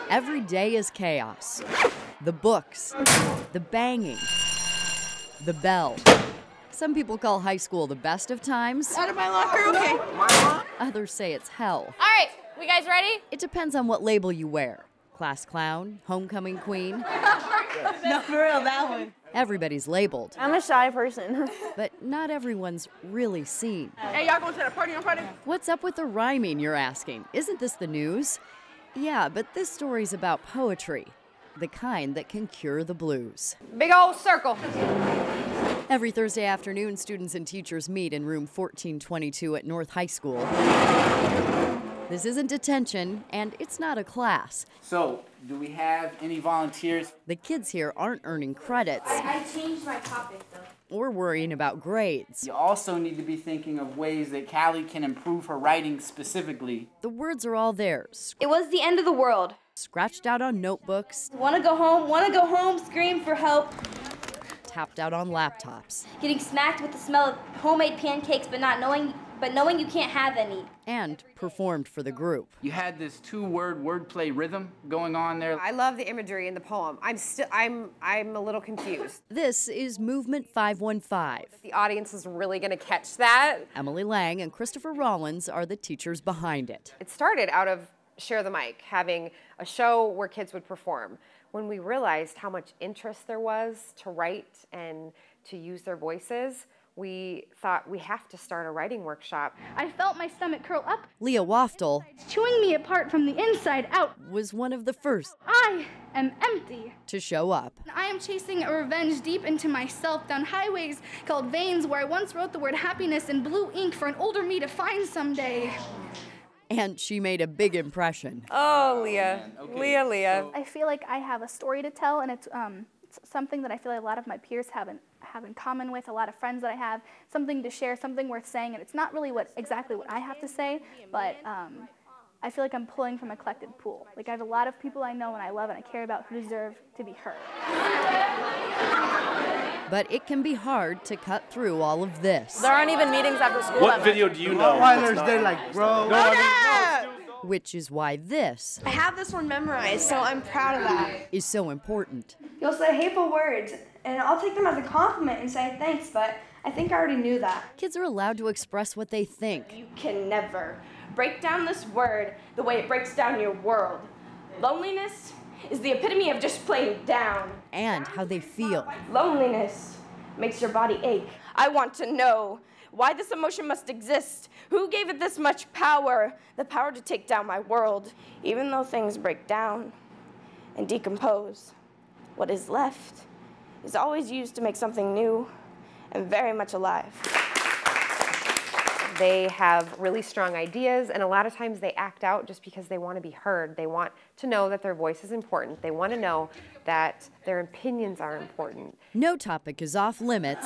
Every day is chaos. The books, the banging, the bell. Some people call high school the best of times. Out of my locker, okay. Others say it's hell. All right, we guys ready? It depends on what label you wear. Class clown, homecoming queen. No, for real, that one. Everybody's labeled, I'm a shy person. but not everyone's really seen. Hey, y'all going to the party on Friday? What's up with the rhyming, you're asking? Isn't this the news? Yeah, but this story's about poetry, the kind that can cure the blues. Big old circle. Every Thursday afternoon, students and teachers meet in room 1422 at North High School. This isn't detention, and it's not a class. So, do we have any volunteers? The kids here aren't earning credits I changed my topic, though. or worrying about grades. You also need to be thinking of ways that Callie can improve her writing specifically. The words are all theirs, It was the end of the world. scratched out on notebooks, Wanna go home, scream for help. tapped out on laptops, Getting smacked with the smell of homemade pancakes, but knowing you can't have any. and performed for the group. You had this two-word wordplay rhythm going on there. I love the imagery in the poem. I'm a little confused. This is Movement 515. The audience is really going to catch that. Emily Lang and Christopher Rollins are the teachers behind it. It started out of Share the Mic, having a show where kids would perform. When we realized how much interest there was to write and to use their voices, we thought we have to start a writing workshop. I felt my stomach curl up. Leah Waftel It's chewing me apart from the inside out. was one of the first I am empty. to show up. I am chasing a revenge deep into myself down highways called veins where I once wrote the word happiness in blue ink for an older me to find someday. And she made a big impression. Oh, Leah. Okay, Leah. I feel like I have a story to tell, and it's something that I feel like a lot of my peers have in common with, a lot of friends that I have, something to share, something worth saying, and it's not really exactly what I have to say, but I feel like I'm pulling from a collected pool. Like I have a lot of people I know and I love and I care about who deserve to be heard. But it can be hard to cut through all of this, There aren't even meetings after school. What video do you know? Rottweilers, they like, bro. which is why this I have this one memorized, so I'm proud of that. is so important. You'll say hateful words, and I'll take them as a compliment and say thanks, but I think I already knew that. Kids are allowed to express what they think, You can never break down this word the way it breaks down your world. Loneliness is the epitome of just plain down. and how they feel. Loneliness makes your body ache. I want to know why this emotion must exist. Who gave it this much power? The power to take down my world. Even though things break down and decompose, what is left is always used to make something new and very much alive. They have really strong ideas, and a lot of times they act out just because they want to be heard. They want to know that their voice is important. They want to know that their opinions are important. No topic is off limits.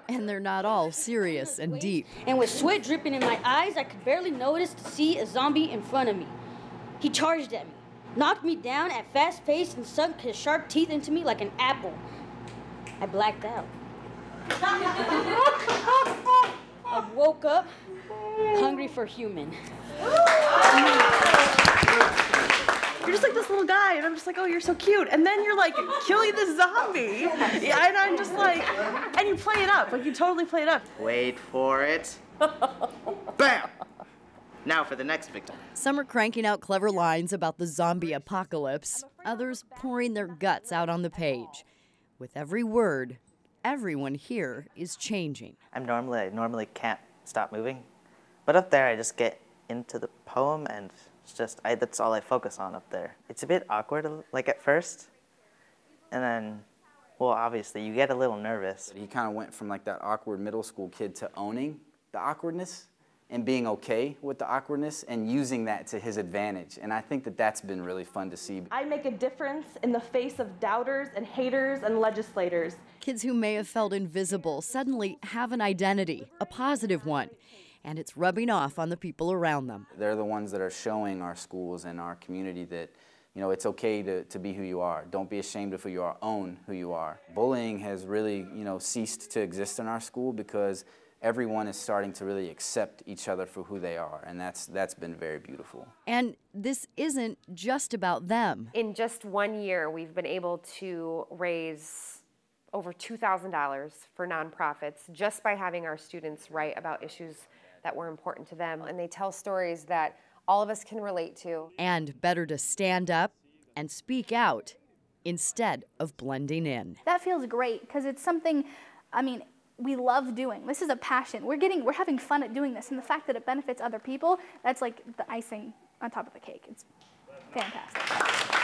And they're not all serious and deep. And with sweat dripping in my eyes, I could barely notice to see a zombie in front of me. He charged at me, knocked me down at fast pace, and sunk his sharp teeth into me like an apple. I blacked out. I woke up hungry for human. You're just like this little guy, and I'm just like, oh, you're so cute. And then you're like killing this zombie. Yeah, and I'm just like, and you play it up. Like, you totally play it up. Wait for it. Bam! Now for the next victim. Some are cranking out clever lines about the zombie apocalypse, others pouring their guts out on the page. With every word, everyone here is changing. I normally can't stop moving, but up there I just get into the poem, and it's just that's all I focus on up there. It's a bit awkward, like at first, and then, well, obviously you get a little nervous. He kind of went from like that awkward middle school kid to owning the awkwardness and being okay with the awkwardness and using that to his advantage. And I think that that's been really fun to see. I make a difference in the face of doubters and haters and legislators. Kids who may have felt invisible suddenly have an identity, a positive one, and it's rubbing off on the people around them. They're the ones that are showing our schools and our community that, you know, it's okay to be who you are. Don't be ashamed of who you are. Own who you are. Bullying has really, ceased to exist in our school because everyone is starting to really accept each other for who they are, and that's been very beautiful. And this isn't just about them. In just 1 year, we've been able to raise over $2,000 for nonprofits just by having our students write about issues that were important to them, and they tell stories that all of us can relate to. And better to stand up and speak out instead of blending in. That feels great because it's something, I mean, we love doing. This is a passion. We're having fun at doing this, and the fact that it benefits other people, that's like the icing on top of the cake. It's fantastic.